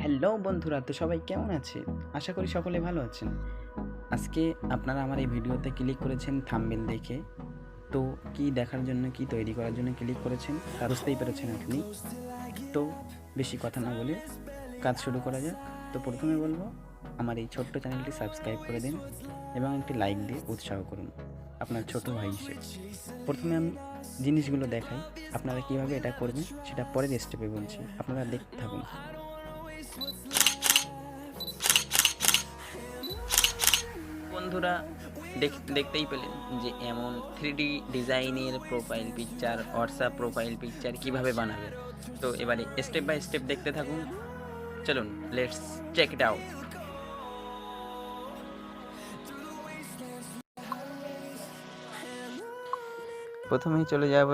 Hello বন্ধুরা, তো সবাই কেমন আছে? আশা করি সকলে ভালো আছেন। আজকে আপনারা আমার এই ভিডিওতে ক্লিক করেছেন থাম্বনেল দেখে। তো কি দেখার জন্য, কি তৈরি করার জন্য ক্লিক করেছেন তা বুঝতেই পেরেছেন আপনি। তো বেশি কথা না বলে কাজ শুরু করা যাক। তো প্রথমে বলবো, আমার এই ছোট্ট চ্যানেলটি সাবস্ক্রাইব করে দিন এবং একটি লাইক দিয়ে উৎসাহ করুন আপনার ছোট ভাই হিসেবে। প্রথমে আমি জিনিসগুলো দেখাই, আপনারা কীভাবে এটা করবেন সেটা পরের স্টেপে বলছি, আপনারা দেখতে থাকুন। বন্ধুরা, দেখতেই পেলেন যে এমন 3D ডিজাইনের profile picture, WhatsApp profile picture কিভাবে বানাবে। তো এবারে স্টেপ বাই স্টেপ দেখতে থাকুন। চলুন, লেটস চেক ইট আউট। প্রথমেই চলে যাব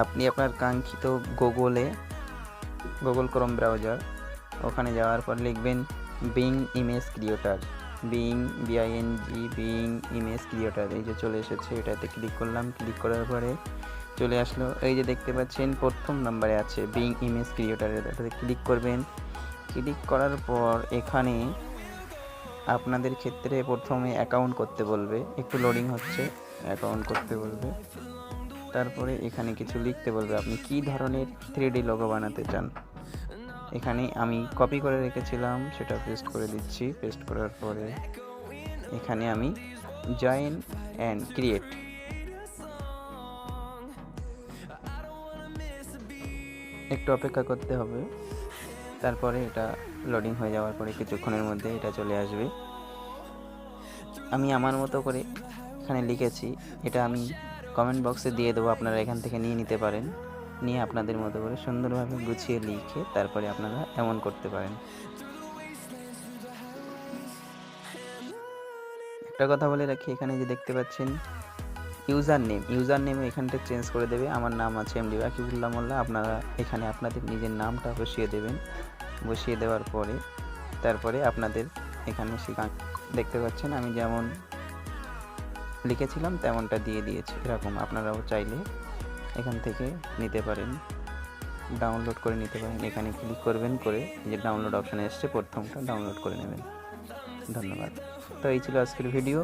আপনি আপনার কাঙ্ক্ষিত গুগল ক্রোম ব্রাউজার। ওখানে যাওয়ার পর লিখবেন being image creator, being image creator. এই যে চলে এসেছে, এটাতে ক্লিক করলাম। ক্লিক করার পরে চলে আসলো, এই যে দেখতে পাচ্ছেন প্রথম নম্বরে আছে বিং ইমেজ ক্রিয়েটর, এটাতে ক্লিক করবেন। ক্লিক করার পর এখানে আপনাদের ক্ষেত্রে প্রথমে অ্যাকাউন্ট করতে বলবে, একটু লোডিং হচ্ছে, অ্যাকাউন্ট করতে বলবে। তারপরে এখানে কিছু লিখতে বলবে আপনি কি ধরনের 3D লোগো বানাতে চান। এখানে আমি কপি করে রেখেছিলাম, সেটা পেস্ট করে দিচ্ছি। পেস্ট করার পরে এখানে আমি জয়েন অ্যান্ড ক্রিয়েট, একটু অপেক্ষা করতে হবে। তারপরে এটা লোডিং হয়ে যাওয়ার পরে কিছুক্ষণের মধ্যে এটা চলে আসবে। আমি আমার মতো করে এখানে লিখেছি, এটা আমি কমেন্ট বক্সে দিয়ে দেবো, আপনারা এখান থেকে নিয়ে নিতে পারেন। নিয়ে আপনাদের মতো করে সুন্দরভাবে গুছিয়ে লিখে তারপরে আপনারা এমন করতে পারেন। একটা কথা বলে রাখি, এখানে যে দেখতে পাচ্ছেন ইউজার নেমে এখানটা চেঞ্জ করে দেবে। আমার নাম আছে এমডি রাকিবুল্লাহ মোল্লা। আপনারা এখানে আপনাদের নিজের নামটা বসিয়ে দেবেন। বসিয়ে দেওয়ার পরে তারপরে আপনাদের এখানে দেখতে পাচ্ছেন আমি যেমন লিখেছিলাম তেমনটা দিয়ে দিয়েছি। এরকম আপনারাও চাইলে এখান থেকে নিতে পারেন, ডাউনলোড করে নিতে পারেন। এখানে ক্লিক করবেন, করে যে ডাউনলোড অপশানে এসছে প্রথমটা ডাউনলোড করে নেবেন। ধন্যবাদ। তো এই ছিল আজকের ভিডিও।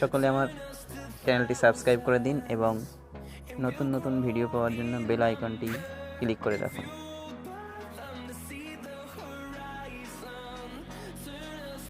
সকলে আমার চ্যানেলটি সাবস্ক্রাইব করে দিন এবং নতুন নতুন ভিডিও পাওয়ার জন্য বেল আইকনটি ক্লিক করে রাখুন।